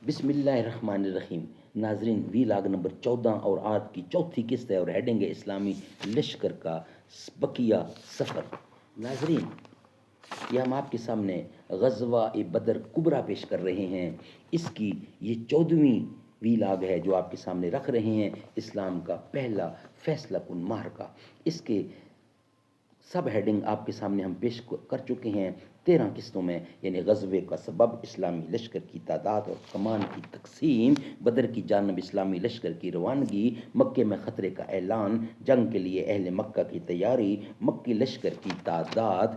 بسم اللہ الرحمن الرحیم۔ ناظرین، وی لاگ نمبر 14 اور آج کی چوتھی قسط ہے اور ہیڈنگ ہے اسلامی لشکر کا بقیہ سفر۔ ناظرین، یہ ہم آپ کے سامنے غزوہ بدر کبریٰ پیش کر رہے ہیں۔ اس کی یہ 14ویں وی لاگ ہے جو آپ کے سامنے رکھ رہے ہیں، اسلام کا پہلا فیصلہ کن معرکہ۔ اس کے سب ہیڈنگ آپ کے سامنے ہم پیش کر چکے ہیں 13 قسطوں میں، یعنی غزوے کا سبب، اسلامی لشکر کی تعداد اور کمان کی تقسیم، بدر کی جانب اسلامی لشکر کی روانگی، مکے میں خطرے کا اعلان، جنگ کے لیے اہل مکہ کی تیاری، مکی لشکر کی تعداد،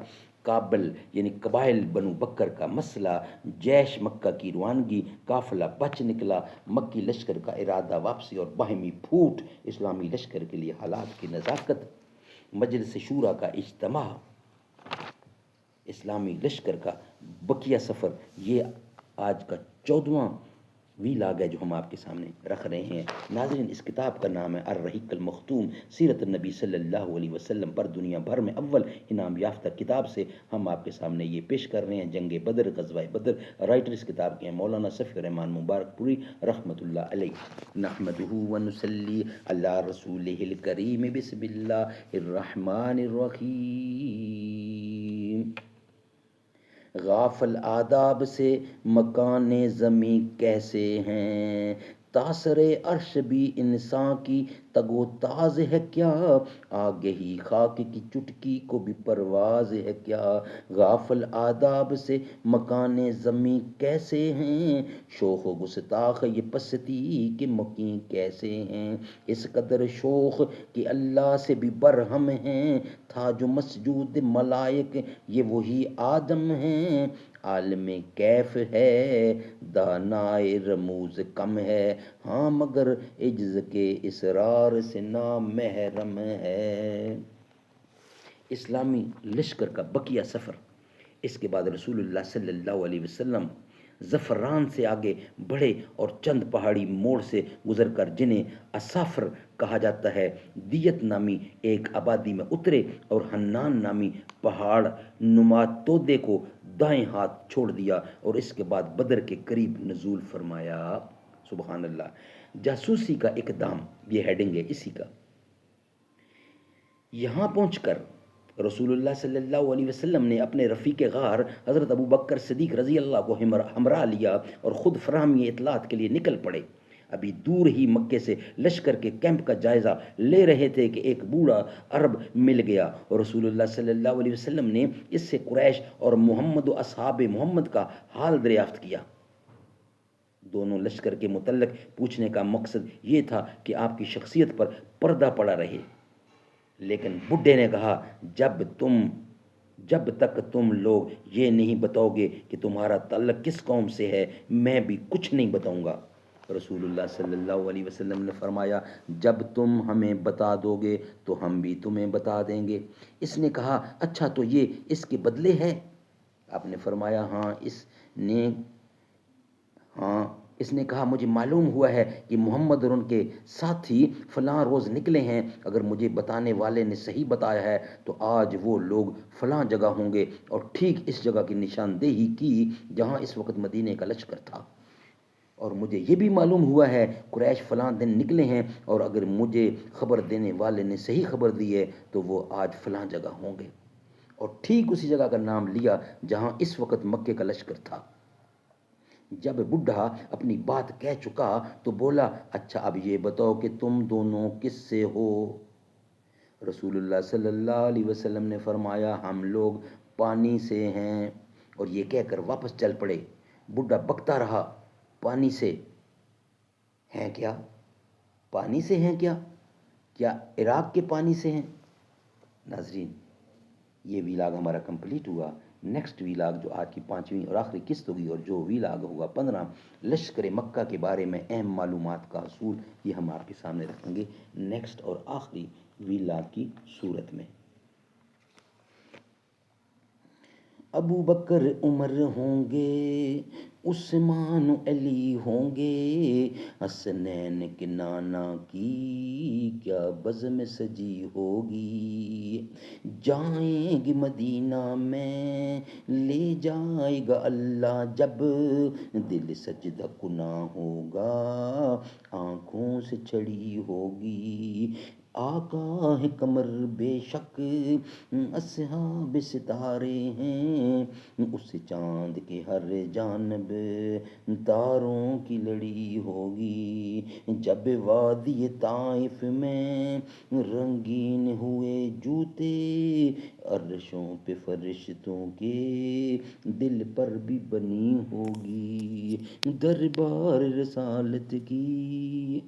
کابل یعنی قبائل بنو بکر کا مسئلہ، جیش مکہ کی روانگی، قافلہ بچ نکلا، مکی لشکر کا ارادہ واپسی اور باہمی پھوٹ، اسلامی لشکر کے لیے حالات کی نزاکت، مجلس شورا کا اجتماع، اسلامی لشکر کا بقیہ سفر۔ یہ آج کا 14واں وی لاگ ہے جو ہم آپ کے سامنے رکھ رہے ہیں۔ ناظرین، اس کتاب کا نام ہے الرحیق المختوم، سیرت النبی صلی اللہ علیہ وسلم پر دنیا بھر میں اول انعام یافتہ کتاب سے ہم آپ کے سامنے یہ پیش کر رہے ہیں، جنگ بدر، غزوہ بدر۔ رائٹر اس کتاب کے ہیں مولانا صفی الرحمان مبارک پوری رحمۃ اللہ علیہ۔ نحمدہ ونصلی علی رسولہ الکریم، بسم اللہ الرحمن الرحیم۔ غافل آداب سے مکان زمیں کیسے ہیں، تاثر عرش بھی انسان کی تگ و تاز ہے کیا، آگہی خاک کی چٹکی کو بھی پرواز ہے کیا، غافل آداب سے مکان زمیں کیسے ہیں، شوخ و گستاخ یہ پستی کے مکیں کیسے ہیں، اس قدر شوخ کہ اللہ سے بھی برہم ہیں، تھا جو مسجود ملائک یہ وہی آدم ہیں، عالم کیف ہے دانائے رموز کم ہے، ہاں مگر عجز کے اسرار سے نامحرم ہے۔ اسلامی لشکر کا بقیہ سفر۔ اس کے بعد رسول اللہ صلی اللہ علیہ وسلم زفران سے آگے بڑھے اور چند پہاڑی موڑ سے گزر کر، جنہیں اسافر کہا جاتا ہے، دیت نامی ایک آبادی میں اترے اور حنان نامی پہاڑ نما تودے کو دائیں ہاتھ چھوڑ دیا اور اس کے بعد بدر کے قریب نزول فرمایا۔ سبحان اللہ۔ جاسوسی کا اقدام، یہ ہیڈنگ ہے اسی کا۔ یہاں پہنچ کر رسول اللہ صلی اللہ علیہ وسلم نے اپنے رفیق غار حضرت ابو بکر صدیق رضی اللہ کو ہمراہ لیا اور خود فراہمی اطلاعات کے لیے نکل پڑے۔ ابھی دور ہی مکے سے لشکر کے کیمپ کا جائزہ لے رہے تھے کہ ایک بوڑھا عرب مل گیا اور رسول اللہ صلی اللہ علیہ وسلم نے اس سے قریش اور محمد و اصحاب محمد کا حال دریافت کیا۔ دونوں لشکر کے متعلق پوچھنے کا مقصد یہ تھا کہ آپ کی شخصیت پر پردہ پڑا رہے، لیکن بڈھے نے کہا، جب تک تم لوگ یہ نہیں بتاؤ گے کہ تمہارا تعلق کس قوم سے ہے، میں بھی کچھ نہیں بتاؤں گا۔ رسول اللہ صلی اللہ علیہ وسلم نے فرمایا، جب تم ہمیں بتا دو گے تو ہم بھی تمہیں بتا دیں گے۔ اس نے کہا، اچھا تو یہ اس کے بدلے ہے؟ آپ نے فرمایا، اس نے کہا، مجھے معلوم ہوا ہے کہ محمد اور ان کے ساتھی فلاں روز نکلے ہیں، اگر مجھے بتانے والے نے صحیح بتایا ہے تو آج وہ لوگ فلاں جگہ ہوں گے، اور ٹھیک اس جگہ کی نشاندہی کی جہاں اس وقت مدینے کا لشکر تھا۔ اور مجھے یہ بھی معلوم ہوا ہے قریش فلاں دن نکلے ہیں، اور اگر مجھے خبر دینے والے نے صحیح خبر دی ہے تو وہ آج فلاں جگہ ہوں گے، اور ٹھیک اسی جگہ کا نام لیا جہاں اس وقت مکے کا لشکر تھا۔ جب بڈھا اپنی بات کہہ چکا تو بولا، اچھا اب یہ بتاؤ کہ تم دونوں کس سے ہو؟ رسول اللہ صلی اللہ علیہ وسلم نے فرمایا، ہم لوگ پانی سے ہیں، اور یہ کہہ کر واپس چل پڑے۔ بڈھا بکتا رہا، پانی سے ہیں کیا؟ پانی سے ہیں کیا؟ کیا عراق کے پانی سے ہیں؟ ناظرین، یہ ویلاگ ہمارا کمپلیٹ ہوا۔ نیکسٹ ویلاگ جو آج کی 5ویں اور آخری قسط ہوگی، اور جو ویلاگ ہوگا 15 لشکر مکہ کے بارے میں اہم معلومات کا حصول، یہ ہم آپ کے سامنے رکھیں گے نیکسٹ اور آخری ویلاگ کی صورت میں۔ ابو بکر عمر ہوں گے، عثمان علی ہوں گے، حسنین کے نانا کی کیا بزم سجی ہوگی، جائیں گے مدینہ میں لے جائے گا اللہ جب، دل سجدہ کنا ہوگا آنکھوں سے چھڑی ہوگی، آقا ہے قمر بے شک، اصحاب ستارے ہیں، اس چاند کے ہر جانب تاروں کی لڑی ہوگی، جب وادی طائف میں رنگین ہوئے جوتے، عرشوں پہ فرشتوں کے دل پر بھی بنی ہوگی، دربار رسالت کی